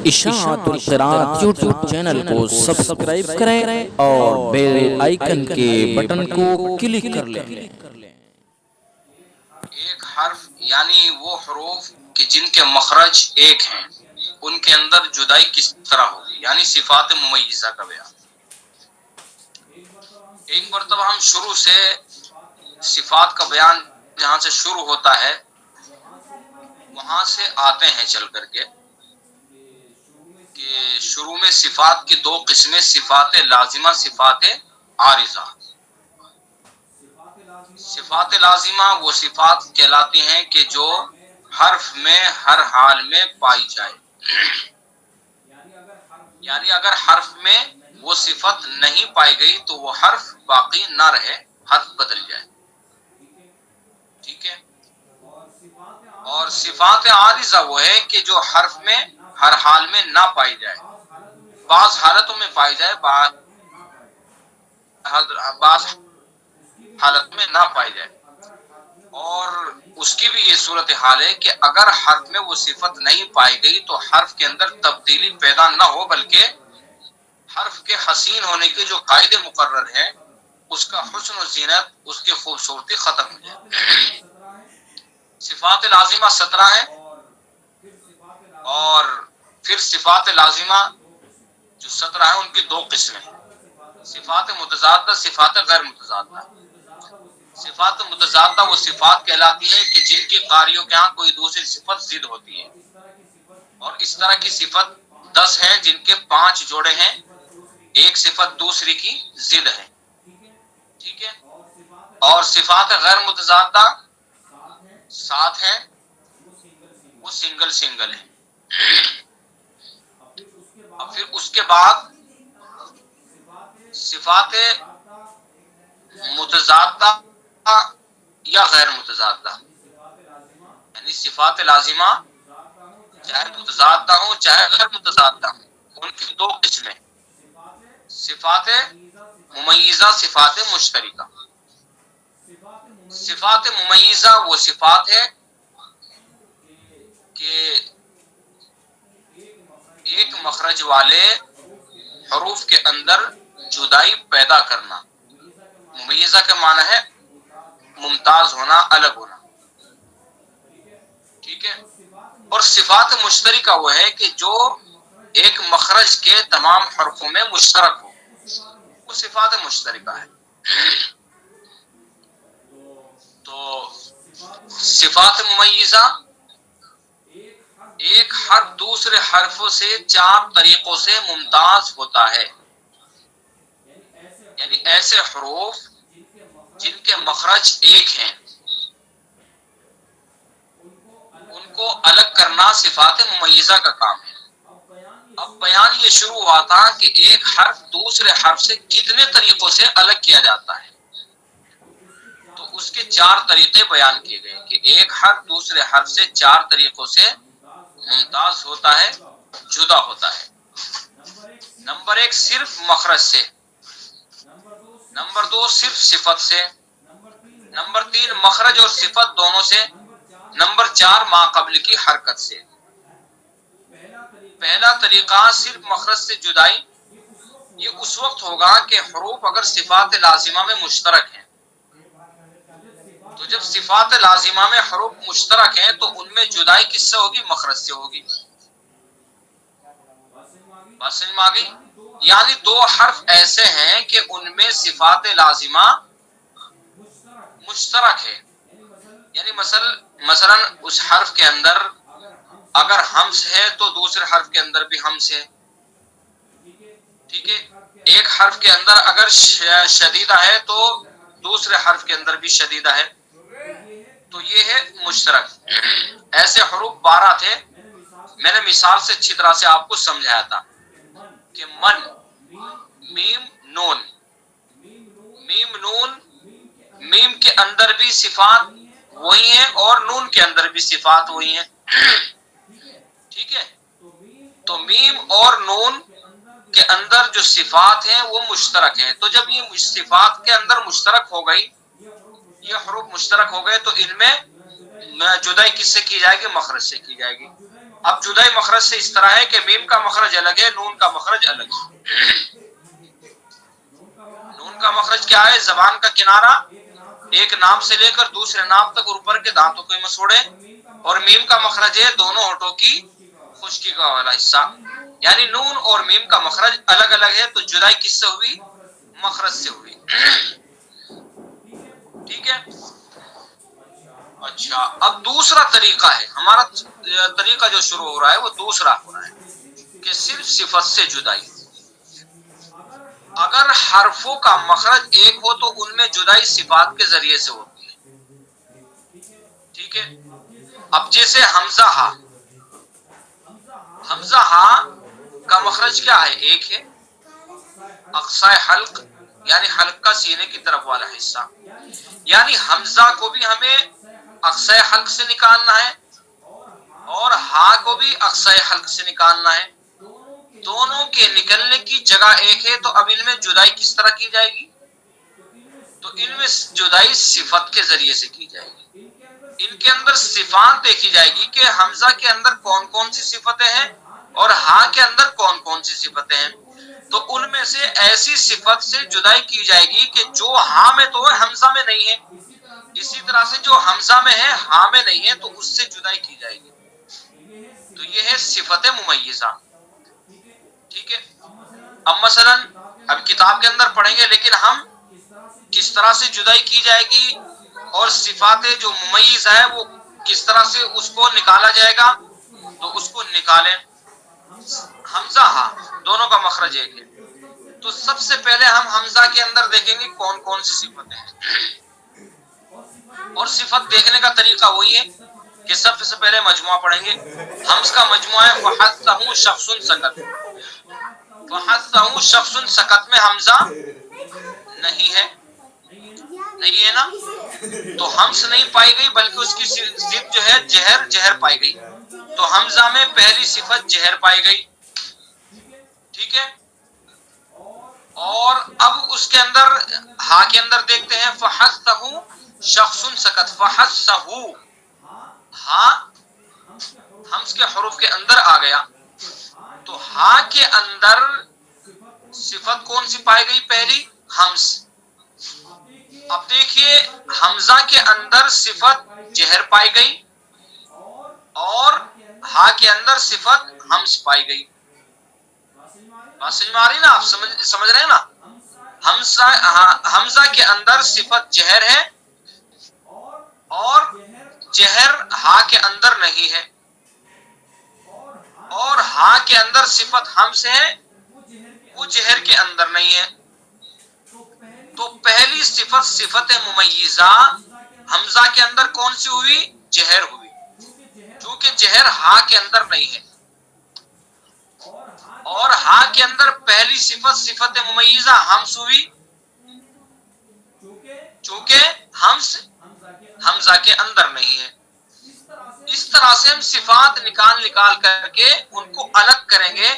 اشاعت القرآن YouTube channel کو سبسکرائب کریں اور بیل آئیکن کے بٹن کو کلک کر لیں۔ ایک حرف یعنی وہ حروف کہ جن کے مخرج ایک ہیں، ان کے اندر جدائی کس طرح ہوگی، یعنی صفات ممیزہ کا بیان۔ ایک مرتبہ ہم شروع سے صفات کا بیان جہاں سے شروع ہوتا ہے وہاں سے آتے ہیں چل کر کے کہ شروع میں صفات کی دو قسمیں، صفات لازمہ، صفات عارضہ۔ صفات لازمہ وہ صفات کہلاتی ہیں کہ جو حرف میں ہر حال میں پائی جائے، یعنی اگر حرف میں وہ صفت نہیں پائی گئی تو وہ حرف باقی نہ رہے، حرف بدل جائے، ٹھیک ہے۔ اور صفات عارضہ وہ ہے کہ جو حرف میں ہر حال میں نہ پائی جائے، بعض حالتوں میں پائی جائے، بعض حالت میں نہ پائی جائے۔ اور اس کی بھی یہ صورتحال ہے کہ اگر حرف میں وہ صفت نہیں پائی گئی تو حرف کے اندر تبدیلی پیدا نہ ہو، بلکہ حرف کے حسین ہونے کے جو قاعدے مقرر ہیں اس کا حسن و زینت، اس کی خوبصورتی ختم ہو جائے۔ صفات لازمہ 17 ہیں، اور پھر صفات لازمہ جو 17 ہیں ان کی دو قسمیں ہیں، صفات متضادہ، صفات غیر متضادہ۔ صفات متضادہ وہ صفات کہلاتی ہیں کہ جن کی قاریوں کے ہاں کوئی دوسری صفت ضد ہوتی ہے، اور اس طرح کی صفت 10 ہیں جن کے 5 جوڑے ہیں، ایک صفت دوسری کی ضد ہے، ٹھیک ہے۔ اور صفات غیر متضادہ 7 ہیں، وہ سنگل سنگل ہیں۔ اور پھر اس کے بعد صفات متضادہ یا غیر متضادہ، یعنی صفات لازمہ چاہے متضادہ ہوں چاہے غیر متضادہ ہوں، ان کی دو قسمیں، صفات ممیزہ، صفات مشترکہ۔ صفات ممیزہ وہ صفات ہے کہ ایک مخرج والے حروف کے اندر جدائی پیدا کرنا۔ ممیزہ کا معنی ہے ممتاز ہونا، الگ ہونا، ٹھیک ہے۔ اور صفات مشترکہ وہ ہے کہ جو ایک مخرج کے تمام حرفوں میں مشترک ہو، وہ صفات مشترکہ ہے۔ تو صفات ممیزہ ایک حرف دوسرے حرفوں سے 4 طریقوں سے ممتاز ہوتا ہے، یعنی ایسے حروف جن کے مخرج ایک ہیں ان کو الگ کرنا صفات ممیزہ کا کام ہے۔ اب بیان یہ شروع ہوا تھا کہ ایک حرف دوسرے حرف سے کتنے طریقوں سے الگ کیا جاتا ہے، تو اس کے 4 طریقے بیان کیے گئے کہ ایک حرف دوسرے حرف سے 4 طریقوں سے ممتاز ہوتا ہے، جدا ہوتا ہے۔ نمبر 1 صرف مخرج سے، نمبر 2 صرف صفت سے، نمبر 3 مخرج اور صفت دونوں سے، نمبر 4 ما قبل کی حرکت سے۔ پہلا طریقہ صرف مخرج سے جدائی، یہ اس وقت ہوگا کہ حروف اگر صفات لازمہ میں مشترک ہیں، تو جب صفات لازمہ میں حروف مشترک ہیں تو ان میں جدائی کس سے ہوگی؟ مخرج سے ہوگی۔ بات سمجھ میں آ گئی؟ یعنی 2 حرف ایسے ہیں کہ ان میں صفات لازمہ مشترک ہے، یعنی مثلا اس حرف کے اندر اگر ہمس ہے تو دوسرے حرف کے اندر بھی ہمس ہے، ٹھیک ہے۔ ایک حرف کے اندر اگر شدیدہ ہے تو دوسرے حرف کے اندر بھی شدیدہ ہے، تو یہ ہے مشترک۔ ایسے حروف 12 تھے، میں نے مثال سے اچھی طرح سے آپ کو سمجھایا تھا کہ من، میم، نون۔ میم نون، میم کے اندر بھی صفات وہی ہیں اور نون کے اندر بھی صفات وہی ہیں، ٹھیک ہے۔ تو میم اور نون کے اندر جو صفات ہیں وہ مشترک ہیں، تو جب یہ صفات کے اندر مشترک ہو گئی، یہ حروف مشترک ہو گئے، تو ان میں جدائی کس سے کی جائے گی؟ مخرج سے کی جائے گی۔ اب جدائی مخرج سے اس طرح ہے کہ میم کا مخرج الگ ہے، نون کا مخرج الگ ہے۔ نون کا مخرج کیا ہے؟ زبان کا کنارہ ایک نام سے لے کر دوسرے نام تک اور اوپر کے دانتوں کے مسوڑے، اور میم کا مخرج ہے دونوں ہونٹوں کی خشکی کا والا حصہ، یعنی نون اور میم کا مخرج الگ الگ ہے، تو جدائی کس سے ہوئی؟ مخرج سے ہوئی۔ ٹھیک ہے، اچھا اب دوسرا طریقہ ہے، ہمارا طریقہ جو شروع ہو رہا ہے وہ دوسرا ہو رہا ہے کہ صرف صفت سے جدائی۔ اگر حرفوں کا مخرج ایک ہو تو ان میں جدائی صفات کے ذریعے سے ہوتی ہے۔ ٹھیک ہے، اب جیسے حمزہ ہا، حمزہ ہا کا مخرج کیا ہے؟ ایک ہے، اقصائے حلق یعنی حلق کا سینے کی طرف والا حصہ، یعنی حمزہ کو بھی ہمیں اقصائے حلق سے نکالنا ہے اور ہا کو بھی اقصائے حلق سے نکالنا ہے، دونوں کے نکلنے کی جگہ ایک ہے، تو اب ان میں جدائی کس طرح کی جائے گی؟ تو ان میں جدائی صفت کے ذریعے سے کی جائے گی۔ ان کے اندر صفات دیکھی جائے گی کہ حمزہ کے اندر کون کون سی صفتیں ہیں اور ہا کے اندر کون کون سی صفتیں ہیں، تو ان میں سے ایسی صفت سے جدائی کی جائے گی کہ جو ہا میں تو ہے حمزہ میں نہیں ہے، اسی طرح سے جو حمزہ میں ہے ہا میں نہیں ہے، تو اس سے جدائی کی جائے گی، تو یہ ہے صفت ممیزہ۔ ٹھیک ہے، اب مثلا اب کتاب کے اندر پڑھیں گے، لیکن ہم کس طرح سے جدائی کی جائے گی اور صفات جو ممیز ہے وہ کس طرح سے اس کو نکالا جائے گا، تو اس کو نکالیں۔ حمزہ ہا دونوں کا مخرج ایک ہے، تو سب سے پہلے ہم حمزہ کے اندر دیکھیں گے کون کون سی صفتیں ہیں، اور صفت دیکھنے کا طریقہ وہی ہے کہ سب سے پہلے مجموعہ پڑھیں گے۔ حمز کا مجموعہ ہے فحثہ شخص سکت، فحثہ شخص سکت میں حمزہ نہیں ہے، نہیں ہے نا، تو حمز نہیں پائی گئی بلکہ اس کی ضد جو ہے جہر، جہر پائی گئی، تو حمزہ میں پہلی صفت جہر پائی گئی۔ ٹھیک ہے، اور اب اس کے اندر ہا کے اندر دیکھتے ہیں فحثہ شخص سکت، فحثہ ہا حمز کے حروف کے اندر آ گیا، تو ہا کے اندر صفت کون سی پائی گئی؟ پہلی حمز۔ اب دیکھیے حمزہ کے اندر صفت جہر پائی گئی اور ہا کے اندر صفت حمز پائی گئی، بات سمجھ میں آ رہی نا؟ آپ سمجھ رہے ہیں نا؟ حمزہ کے اندر صفت جہر ہے اور جہر ہا کے اندر نہیں ہے، اور ہا کے اندر صفت حمز ہے، وہ جہر کے اندر نہیں ہے، تو پہلی صفت صفت ممیزہ حمزہ کے اندر کون سی ہوئی؟ جہر ہوئی، چونکہ جہر ہا کے اندر نہیں ہے، اور ہا کے اندر پہلی صفت صفت ممیزہ حمز ہوئی، چونکہ حمز حمزہ کے اندر نہیں ہے۔ اس طرح سے ہم صفات نکال کر کے ان کو الگ کریں گے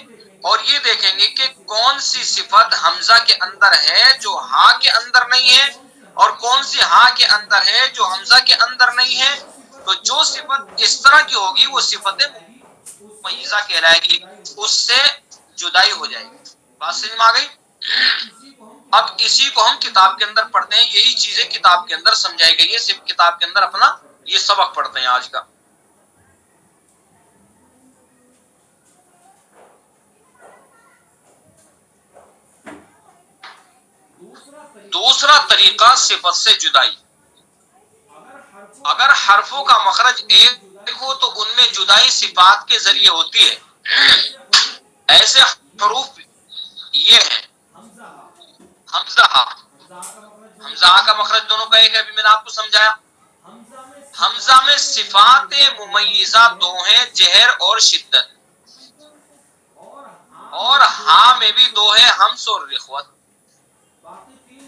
اور یہ دیکھیں گے کہ کون سی صفت حمزہ کے اندر ہے جو ہا کے اندر نہیں ہے، اور کون سی ہا کے اندر ہے جو حمزہ کے اندر نہیں ہے، تو جو صفت اس طرح کی ہوگی وہ صفت ممیزہ کہلائے گی، اس سے جدائی ہو جائے گی۔ بات سمجھ میں آ گئی؟ اب اسی کو ہم کتاب کے اندر پڑھتے ہیں، یہی چیزیں کتاب کے اندر سمجھائی گئی ہے، صرف کتاب کے اندر اپنا یہ سبق پڑھتے ہیں آج کا۔ دوسرا طریقہ صفت سے جدائی، اگر حرفوں کا مخرج ایک ہو تو ان میں جدائی صفات کے ذریعے ہوتی ہے۔ ایسے حروف یہ ہیں حمزہ ہا، حمزہ ہا کا مخرج دونوں کا ایک ہے، ابھی میں نے آپ کو سمجھایا۔ حمزہ میں صفات ممیزہ دو ہیں، جہر اور شدت، اور ہا میں بھی دو ہے، حمز اور رخوت،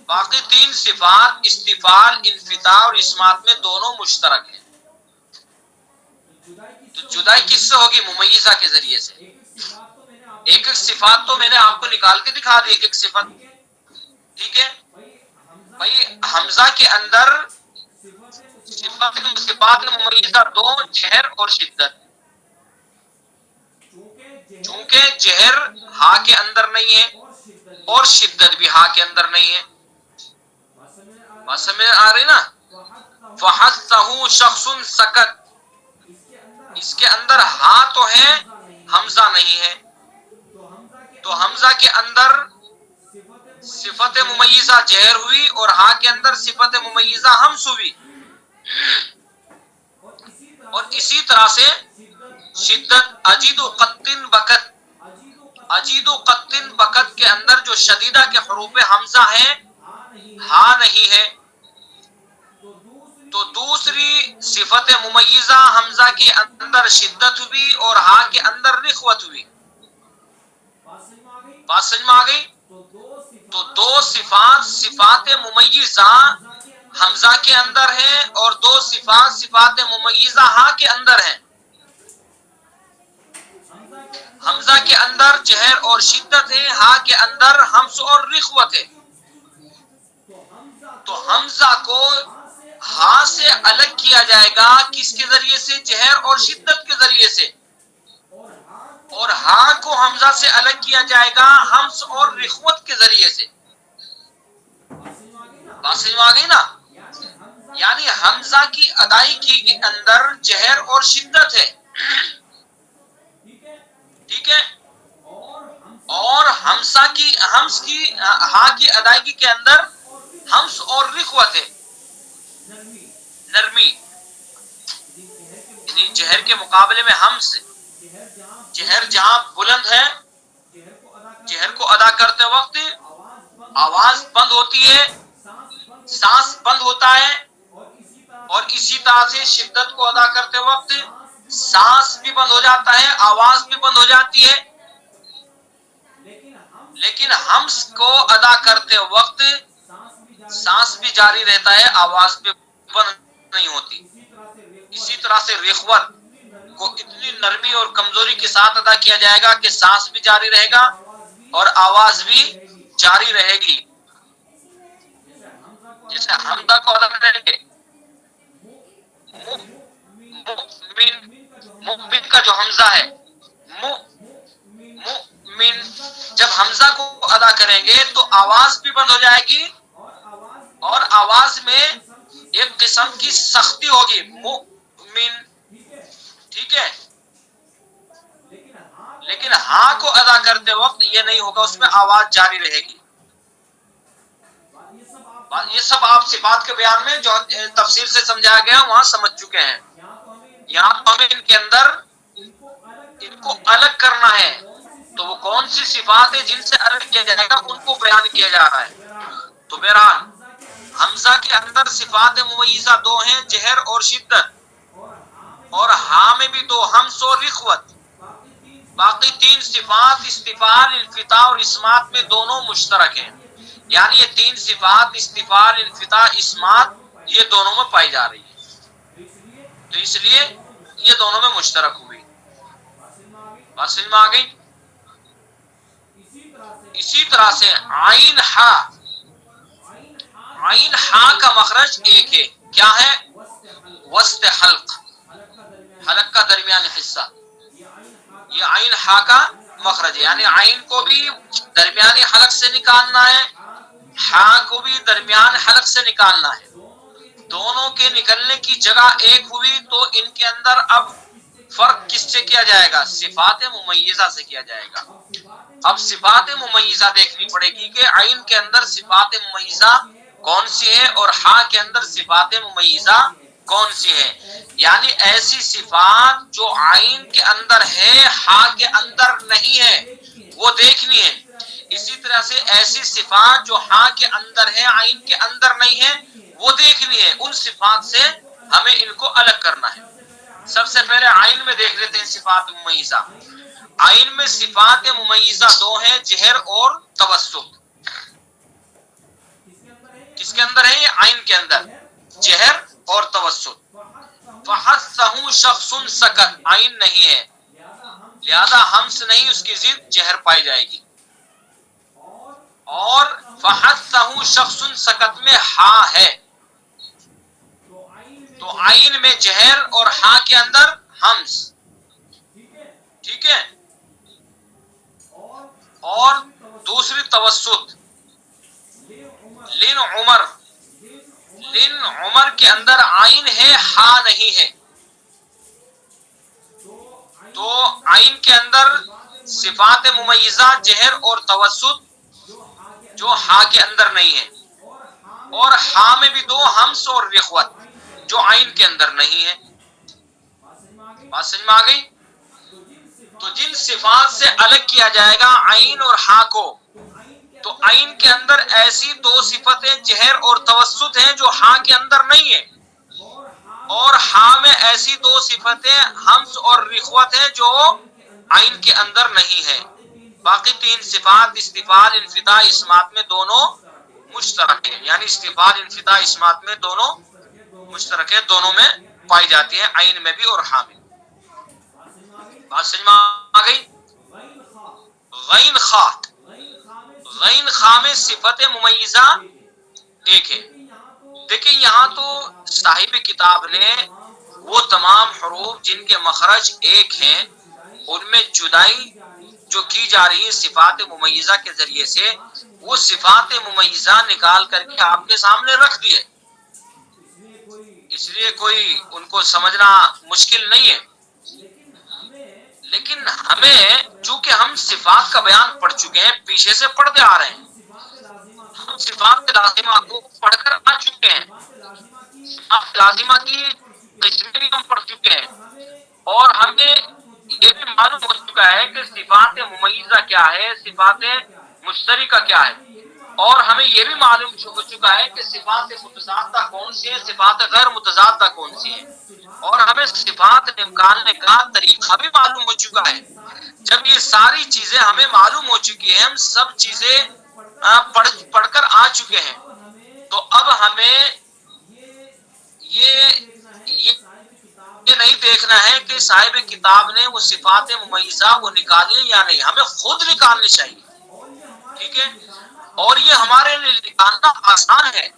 باقی تین صفات استفال، انفتاح اور اسمات میں دونوں مشترک ہیں، تو جدائی کس سے ہوگی؟ ممیزہ کے ذریعے سے۔ ایک ایک صفات تو میں نے آپ کو نکال کے دکھا دی، ایک ایک صفت، ٹھیک ہے بھائی۔ حمزہ کے اندر صفات ممیزہ دو، جہر اور شدت، جہر ہا کے اندر نہیں ہے اور شدت بھی ہا کے اندر نہیں ہے. بات سمجھ آ رہی نا؟ فحثہ شخص سکت، اس کے اندر ہا تو ہے حمزہ نہیں ہے، تو حمزہ کے اندر صفت ممیزہ جہر ہوئی اور ہا کے اندر صفت ممیزہ حمز ہوئی. اور اسی طرح سے شدت اجید و قطن بکت، اجید و قطن بکت کے اندر جو شدیدہ کے حروف حمزہ ہیں ہا نہیں ہے، تو دوسری صفت ممیزہ حمزہ کے اندر شدت ہوئی اور ہا کے اندر رخوت ہوئی. بات سمجھ میں آ گئی؟ تو دو صفات صفات ممیزہ حمزہ کے اندر ہیں اور دو صفات صفات ممیزہ ہا کے اندر ہیں. حمزہ کے اندر جہر اور شدت ہے، ہا کے اندر حمز اور رخوت ہے. تو حمزہ کو ہا سے الگ کیا جائے گا کس کے ذریعے سے؟ جہر اور شدت کے ذریعے سے. اور ہا کو حمزہ سے الگ کیا جائے گا حمز اور رخوت کے ذریعے سے. بات سمجھ میں آ گئی نا؟ یعنی حمزہ کی ادائیگی کے اندر جہر اور شدت ہے، ٹھیک ہے، اور حمز کی ہا کی ادائیگی کے اندر حمز اور رخوت ہے، نرمی. یعنی جہر کے مقابلے میں حمز، جہر جہاں بلند ہے، جہر کو ادا کرتے وقت آواز بند ہوتی ہے، سانس بند ہوتا ہے، اور اسی طرح سے شدت کو ادا کرتے وقت سانس بھی بند ہو جاتا ہے، آواز بھی بند ہو جاتی ہے. لیکن حمز کو ادا کرتے وقت سانس بھی جاری رہتا ہے، آواز بھی بند نہیں ہوتی. اسی طرح سے رخوت کو اتنی نرمی اور کمزوری کے ساتھ ادا کیا جائے گا کہ سانس بھی جاری رہے گا اور آواز بھی جاری رہے گی. جیسے حمزہ کو ادا کریں گے، مؤمن کا جو حمزہ ہے، مؤمن، جب حمزہ کو ادا کریں گے تو آواز بھی بند ہو جائے گی اور آواز میں ایک قسم کی سختی ہوگی، مؤمن، ٹھیک ہے. لیکن ہاں کو ادا کرتے وقت یہ نہیں ہوگا، اس میں آواز جاری رہے گی. یہ سب آپ صفات کے بیان میں جو تفصیل سے سمجھایا گیا وہاں سمجھ چکے ہیں. یہاں تو ہمیں ان کے اندر ان کو الگ کرنا ہے، تو وہ کون سی صفات ہے جن سے الگ کیا جائے گا ان کو بیان کیا جا رہا ہے. تو بہرحال حمزہ کے اندر صفات ممیزہ دو ہیں، جہر اور شدت، اور ہاں میں بھی دو، حمز اور رخوت. باقی تین صفات استفعال، انفتاح اور اسمات میں دونوں مشترک ہیں. یعنی یہ تین صفات استفعال، انفتاح، اسمات یہ دونوں میں پائی جا رہی ہے، تو اس لیے یہ دونوں میں مشترک ہوئی. بات سمجھ میں آ گئی؟ اسی طرح سے عین ہا، عین ہا کا مخرج ایک ہے، کیا ہے؟ وسط حلق، حلق کا درمیانی حصہ، یہ عین ہا کا مخرج ہے. یعنی عین کو بھی درمیانی حلق سے نکالنا ہے، ہا کو بھی درمیان حلق سے نکالنا ہے. دونوں کے نکلنے کی جگہ ایک ہوئی تو ان کے اندر اب فرق کس سے کیا جائے گا؟ صفات ممیزہ سے کیا جائے گا. اب صفات ممیزہ دیکھنی پڑے گی کہ عین کے اندر صفات ممیزہ کون سی ہے اور ہا کے اندر صفات ممیزہ کون سی ہے. یعنی ایسی صفات جو عین کے اندر ہے ہا کے اندر نہیں ہے وہ دیکھنی ہے. اسی طرح سے ایسی صفات جو ہا کے اندر ہے عین کے اندر نہیں ہے وہ دیکھنی ہے. ان صفات سے ہمیں ان کو الگ کرنا ہے. سب سے پہلے عین میں دیکھ لیتے ہیں صفات ممیزہ. عین میں صفات ممیزہ دو ہیں، جہر اور توسط. کس کے اندر ہے؟ یہ عین کے اندر جہر اور توسط. فحثہ شخص سکت، عین نہیں ہے لہذا حمز نہیں، اس کی ضد جہر پائی جائے گی. اور فحثہ شخص سکت میں ہا ہے تو عین میں جہر اور ہا کے اندر حمز، ٹھیک ہے. التوسط، لن عمر، لن عمر کے اندر عین ہے، ہا نہیں ہے، تو عین کے اندر صفات ممیزہ جہر اور توسط جو ہا کے اندر نہیں ہے، اور ہا میں بھی دو، ہمس اور رخوت جو عین کے اندر نہیں ہے. بات سمجھ میں آ گئی؟ تو جن صفات سے الگ کیا جائے گا عین اور ہا کو، تو عین کے اندر ایسی دو صفتیں جہر اور توسط ہیں جو ہا کے اندر نہیں ہے، اور ہا میں ایسی دو صفتیں ہمس اور رخوت ہیں جو عین کے اندر نہیں ہے. باقی تین صفات استفعال، انفتاح، اسمات میں دونوں مشترک ہیں، یعنی استفعال، انفتاح، اسمات میں دونوں مشترک ہے، دونوں میں پائی جاتی ہیں، عین میں بھی اور ہا میں. بات سمجھ میں آ گئی؟ غین خا، غین خا میں صفت ممیزہ ایک ہے. دیکھیں یہاں تو صاحب کتاب نے وہ تمام حروف جن کے مخرج ایک ہیں ان میں جدائی جو کی جا رہی ہے صفات ممیزہ کے ذریعے سے، وہ صفات ممیزہ نکال کر کے آپ کے سامنے رکھ دیے، اس لیے کوئی ان کو سمجھنا مشکل نہیں ہے. لیکن ہمیں چونکہ ہم صفات کا بیان پڑھ چکے ہیں، پیچھے سے پڑھتے آ رہے ہیں، ہم صفات لازمہ کو پڑھ کر آ چکے ہیں، صفات لازمہ کی قسمیں بھی ہم پڑھ چکے ہیں، اور ہمیں یہ بھی معلوم ہو چکا ہے کہ صفات ممیزہ کیا ہے، صفات مشترکہ کیا ہے، اور ہمیں یہ بھی معلوم ہو چکا ہے کہ صفات متضادہ کون سی ہے، صفات غیر متضادہ کون سی ہے، اور ہمیں صفات نکالنے کا طریقہ بھی معلوم ہو چکا ہے. جب یہ ساری چیزیں ہمیں معلوم ہو چکی ہیں، ہم سب چیزیں پڑھ کر آ چکے ہیں، تو اب ہمیں یہ نہیں دیکھنا ہے کہ صاحب کتاب نے وہ صفات ممیزہ وہ نکالی یا نہیں، ہمیں خود نکالنی چاہیے. ٹھیک ہے، اور یہ ہمارے لیے نکالنا آسان ہے.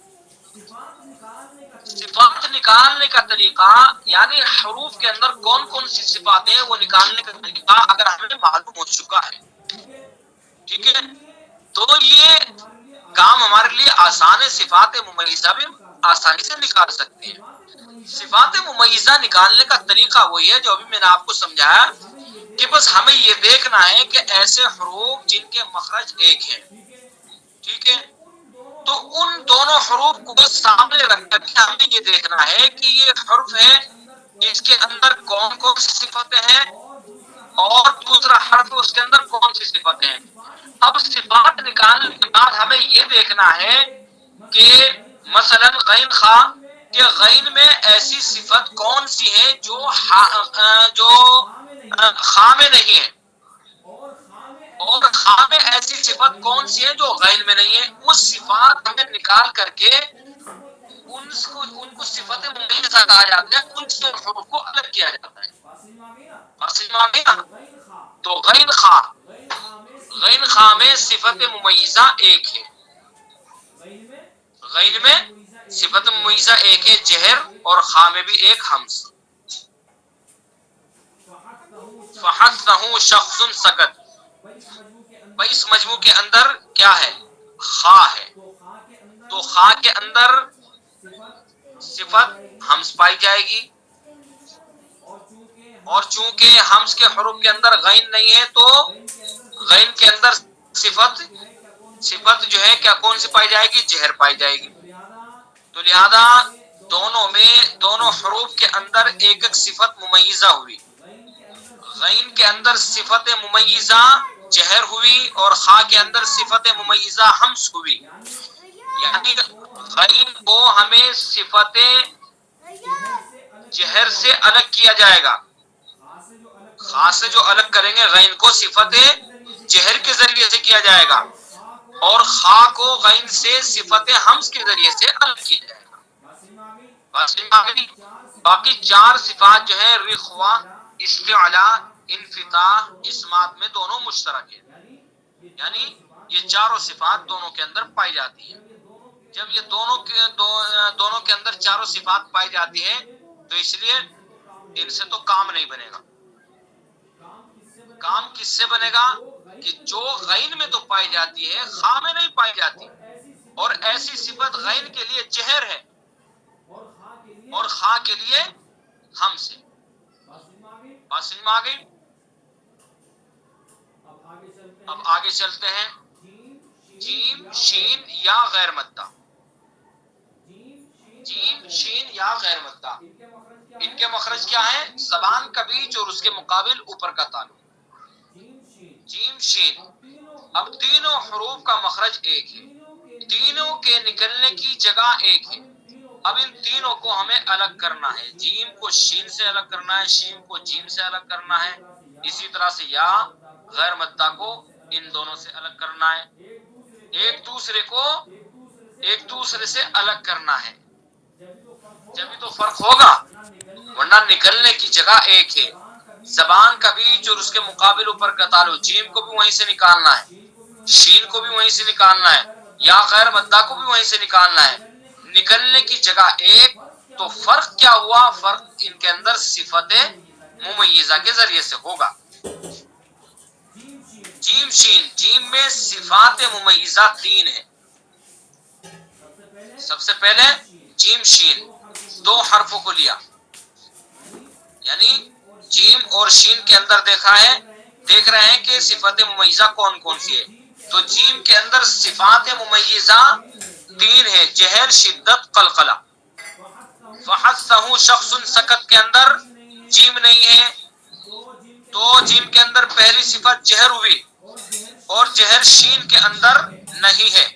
صفات نکالنے کا طریقہ یعنی حروف کے اندر کون کون سی صفات ہیں وہ نکالنے کا طریقہ اگر ہمیں معلوم ہو چکا ہے، ٹھیک ہے، تو یہ کام ہمارے لیے آسان ہے. صفات ممیزہ بھی آسانی سے نکال سکتے ہیں. صفات ممیزہ نکالنے کا طریقہ وہی ہے جو ابھی میں نے آپ کو سمجھایا، کہ بس ہمیں یہ دیکھنا ہے کہ ایسے حروف جن کے مخرج ایک ہیں، ٹھیک ہے، تو ان دونوں حروف کو سامنے رکھ کر کے ہمیں یہ دیکھنا ہے کہ یہ حرف ہے، اس کے اندر کون کون سی صفتیں ہیں، اور دوسرا حرف اس کے اندر کون سی صفتیں ہیں. اب صفات نکالنے کے بعد ہمیں یہ دیکھنا ہے کہ مثلا غین خا کہ غین میں ایسی صفت کون سی ہے جو خا میں نہیں ہے، اور خا میں ایسی صفت کون سی ہے جو غین میں نہیں ہے. وہ صفات ہمیں نکال کر کے ان کو صفت ممیزہ کہا جاتا ہے، ان سے حروف کو الگ کیا جاتا ہے. تو غین خا، غین خا میں صفت ممیزہ ایک ہے، غین میں صفت ممیزہ ایک ہے جہر، اور خا میں بھی ایک ہمس. فحثہ شخص سکت، بھائی اس مجموع کے اندر کیا ہے؟ خا ہے، تو خا کے اندر صفت ہمس پائی جائے گی، اور چونکہ ہمس کے حروف کے اندر غین نہیں ہے تو غین کے اندر صفت جو ہے کیا کون سی پائی جائے گی؟ جہر پائی جائے گی. تو لہذا دونوں حروف کے اندر ایک ایک صفت ممیزہ ہوئی. غین کے اندر صفت ممیزہ جہر ہوئی، اور خا کے اندر صفت ممیزہ ہمس ہوئی. یعنی غین کو ہمیں صفت جہر سے الگ کیا جائے گا، خا سے جو الگ کریں گے غین کو صفت جہر کے ذریعے سے کیا جائے گا، اور خا کو غین سے صفت ہمس کے ذریعے سے الگ کیا جائے گا. باقی چار صفات جو ہیں رخوا، استعلا، انفتاح، اسمات میں دونوں مشترک ہیں، یعنی یہ چاروں صفات دونوں کے اندر پائی جاتی ہیں. جب یہ دونوں کے اندر چاروں صفات پائی جاتی ہیں تو اس لیے ان سے تو کام نہیں بنے گا. کام کس سے بنے گا کہ جو غین میں تو پائی جاتی ہے خا میں نہیں پائی جاتی، اور ایسی صفت غین کے لیے جہر ہے اور خا کے لیے ہم سے۔ بات سمجھ میں آ گئی؟ اب آگے چلتے ہیں، جیم شین یا غیر مدہ، جیم شین یا غیر مدہ، ان کے مخرج کیا ہیں؟ زبان کا بیچ اور اس کے مقابل اوپر کا تعلق، جیم شین۔ اب تینوں حروف کا مخرج ایک ہے، تینوں کے نکلنے کی جگہ ایک ہے۔ اب ان تینوں کو ہمیں الگ کرنا ہے، جیم کو شین سے الگ کرنا ہے، شین کو جیم سے الگ کرنا ہے، اسی طرح سے یا غیر مدہ کو ان دونوں سے الگ کرنا ہے، ایک دوسرے سے الگ کرنا ہے، جبھی تو فرق ہوگا، ورنہ نکلنے کی جگہ ایک ہے، زبان کا بیچ اور اس کے مقابل اوپر کا تعلق، جیم کو بھی وہیں سے نکالنا ہے، شین کو بھی وہیں سے نکالنا ہے، یا غیر مدہ کو بھی وہیں سے نکالنا ہے، نکلنے کی جگہ ایک، تو فرق کیا ہوا؟ فرق ان کے اندر صفت ممیزہ کے ذریعے سے ہوگا۔ جیم شین، جیم میں صفات ممیزہ تین ہیں۔ سب سے پہلے جیم شین دو حرفوں کو لیا، یعنی جیم اور شین کے اندر دیکھ رہے ہیں کہ صفات ممیزہ کون کون سی ہے، تو جیم کے اندر صفات ممیزہ تین ہے، جہر، شدت، قلقلہ۔ فحثہ شخص، سکت کے اندر جیم نہیں ہے، تو جیم کے اندر پہلی صفت جہر ہوئی، اور جہر شین کے اندر نہیں ہے،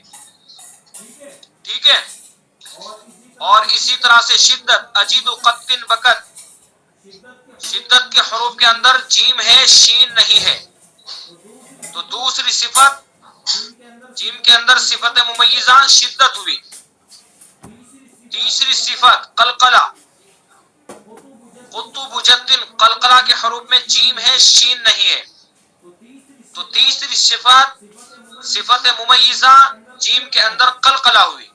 ٹھیک ہے۔ اور اسی طرح سے شدت، اجید قط بکت، شدت کے حروف کے اندر جیم ہے، شین نہیں ہے، تو دوسری صفت جیم کے اندر صفت ممیزہ شدت ہوئی۔ تیسری صفت قلقلہ، قطب جدن، قلقلہ کے حروف میں جیم ہے، شین نہیں ہے، تو تیسری صفت ممیزہ جیم کے اندر قلقلہ ہوئی،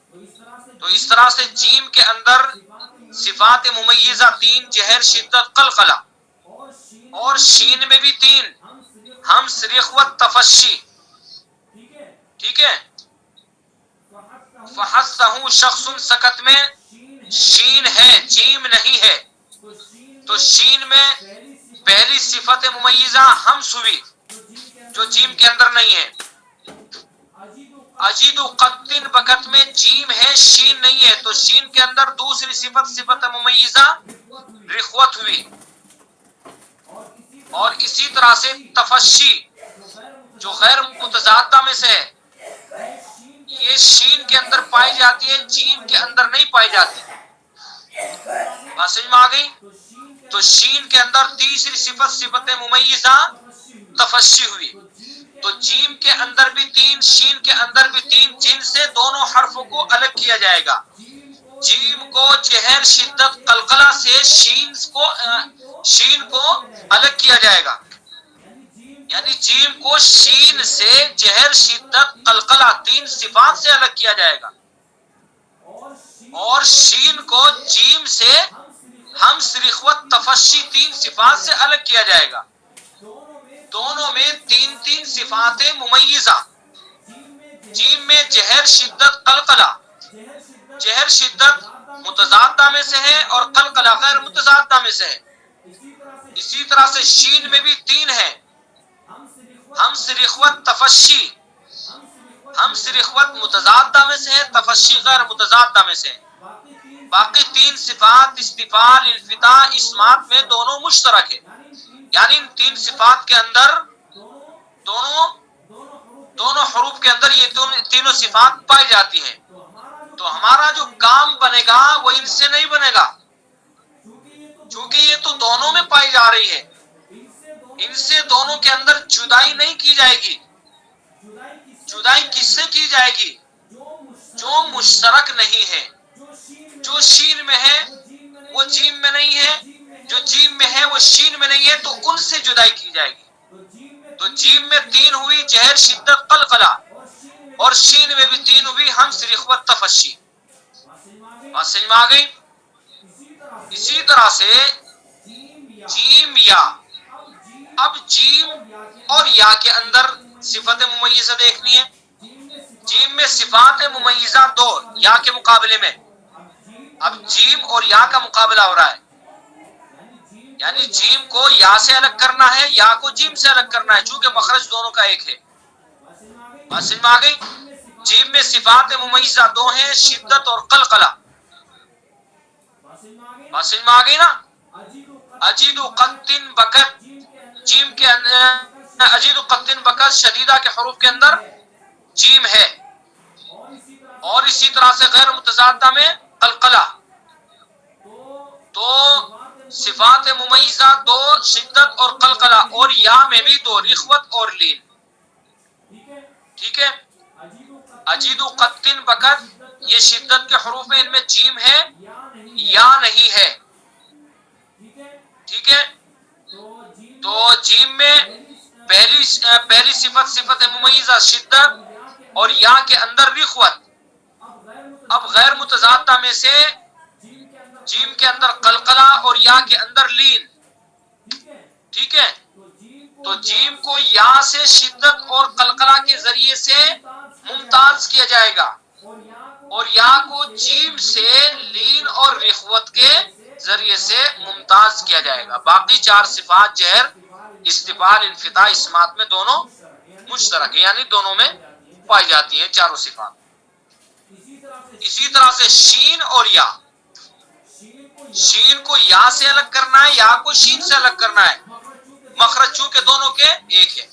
تو اس طرح سے جیم کے اندر صفات ممیزہ تین، جہر، شدت، قلقلہ، اور شین میں بھی تین، ہمس، رخوت، تفشی، ٹھیک ہے۔ فحثہ شخص، سکت میں شین ہے، جیم نہیں ہے، تو شین میں پہلی صفت ممیزہ ہمس ہوئی جو جیم کے اندر نہیں ہے۔ اجید قط بکت میں جیم ہے، شین نہیں ہے، تو شین کے اندر دوسری صفت ممیزہ رخوت ہوئی۔ اور اسی طرح سے تفشی جو غیر متضادہ میں سے ہے، یہ شین کے اندر پائی جاتی ہے، جیم کے اندر نہیں پائی جاتی، بات سمجھ میں آ گئی؟ تو شین کے اندر تیسری صفت ممیزہ تفشی ہوئی، تو جیم کے اندر بھی تین، شین کے اندر بھی تین، جن سے دونوں حرفوں کو الگ کیا جائے گا، جیم کو جہر، شدت، قلقلہ سے شین کو الگ کیا جائے گا، یعنی جیم کو شین سے جہر، شدت، قلقلہ تین صفات سے الگ کیا جائے گا، اور شین کو جیم سے ہمس، رخوت، تفشی تین صفات سے الگ کیا جائے گا، دونوں میں تین تین صفات ممیزہ، جیم میں جہر، شدت، قلقلہ، جہر، شدت متضادہ میں سے ہے اور قلقلہ غیر متضادہ میں سے ہے، اسی طرح سے شین میں بھی تین ہے، ہمس، رخوت، تفشی، ہمس، رخوت متضادہ میں سے ہے، تفشی غیر متضادہ میں سے ہے، باقی تین صفات استفعال، انفتاح، اسمات میں دونوں مشترک ہے، یعنی ان تین صفات کے اندر دونوں حروف کے اندر یہ تینوں صفات پائی جاتی ہیں، تو ہمارا جو کام بنے گا وہ ان سے نہیں بنے گا، چونکہ یہ تو دونوں میں پائی جا رہی ہے، ان سے دونوں کے اندر جدائی نہیں کی جائے گی، جدائی کس سے کی جائے گی؟ جو مشترک نہیں ہے، جو شین میں ہے وہ جیم میں نہیں ہے، جو جیم میں ہے وہ شین میں نہیں ہے، تو ان سے جدائی کی جائے گی، تو جیم میں تین ہوئی، جہر، شدت، قلقلہ، اور شین میں بھی تین ہوئی، ہمس، رخوت، تفشی، بات سمجھ میں آ گئی؟ اسی طرح سے جیم یا، اب جیم اور یا کے اندر صفت ممیزہ دیکھنی ہے. جیم میں صفات ممیزہ دو یا کے مقابلے میں. اب جیم اور یا کا مقابلہ ہو رہا ہے، یعنی جیم کو یا سے الگ کرنا ہے، یا کو جیم سے الگ کرنا ہے، چونکہ مخرج دونوں کا ایک ہے. بات سمجھ میں آ گئی؟ جیم میں صفات ممیزہ دو ہیں، شدت اور قلقلہ. بات سمجھ میں آ گئی نا؟ اجید قطن بکت، جیم کے اندر اجید قطن بکت شدیدہ کے حروف کے اندر جیم ہے، اور اسی طرح سے غیر متضادہ میں قلقلہ. تو صفات ممیزہ دو، شدت اور قلقلہ، اور یا میں بھی دو، رخوت اور لین. ٹھیک ہے؟ اجید قطن بکت یہ شدت کے حروف میں، ان میں جیم ہے، یا نہیں ہے. ٹھیک ہے؟ تو جیم میں پہلی صفت ممیزہ شدت اور یا کے اندر رخوت. اب غیر متضادہ میں سے جیم کے اندر قلقلہ اور یا کے اندر لین. ٹھیک ہے؟ تو جیم کو یا سے شدت اور قلقلہ کے ذریعے سے ممتاز کیا جائے گا، اور یا کو جیم سے لین اور رخوت کے ذریعے سے ممتاز کیا جائے گا. باقی چار صفات جہر، استفال، انفتاح، اسمات میں دونوں مشترک ہیں، یعنی دونوں میں پائی جاتی ہیں چاروں صفات. اسی طرح سے شین اور یا. شین کو یا سے الگ کرنا ہے، یا کو شین سے الگ کرنا ہے، مخرج چونکہ دونوں کے ایک ہے.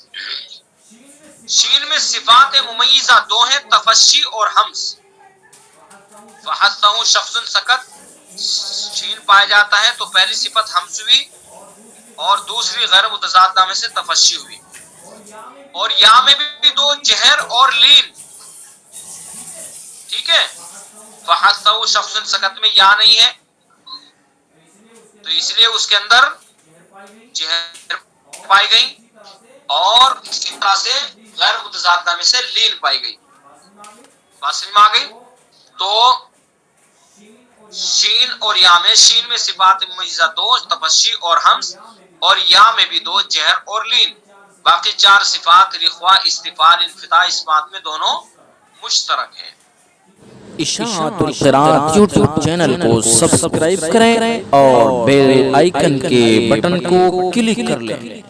شین میں صفات ممیزہ دو ہیں، تفشی اور حمز. فحثہ شخص سکت، شین پایا جاتا ہے تو پہلی صفت حمز ہوئی، اور دوسری غیر متضادہ میں سے تفشی ہوئی. اور یا میں بھی دو، جہر اور لین. ٹھیک ہے؟ فحثہ شخص سکت میں یا نہیں ہے، تو اس لیے اس کے اندر جہر پائی گئی، اور اسی طرح سے غیر متضادہ میں سے لین پائی گئی. بات سمجھ میں آ گئی؟ تو شین اور یا میں، شین میں صفات ممیزہ دو، تفشی اور حمز، اور یا میں بھی دو، جہر اور لین. باقی چار صفات رخوا، استفال، انفتاح، اسمات میں دونوں مشترک ہیں. اشاعت القراءت یوٹیوب چینل کو سبسکرائب کریں اور بیل آئیکن کے بٹن کو کلک کر لیں.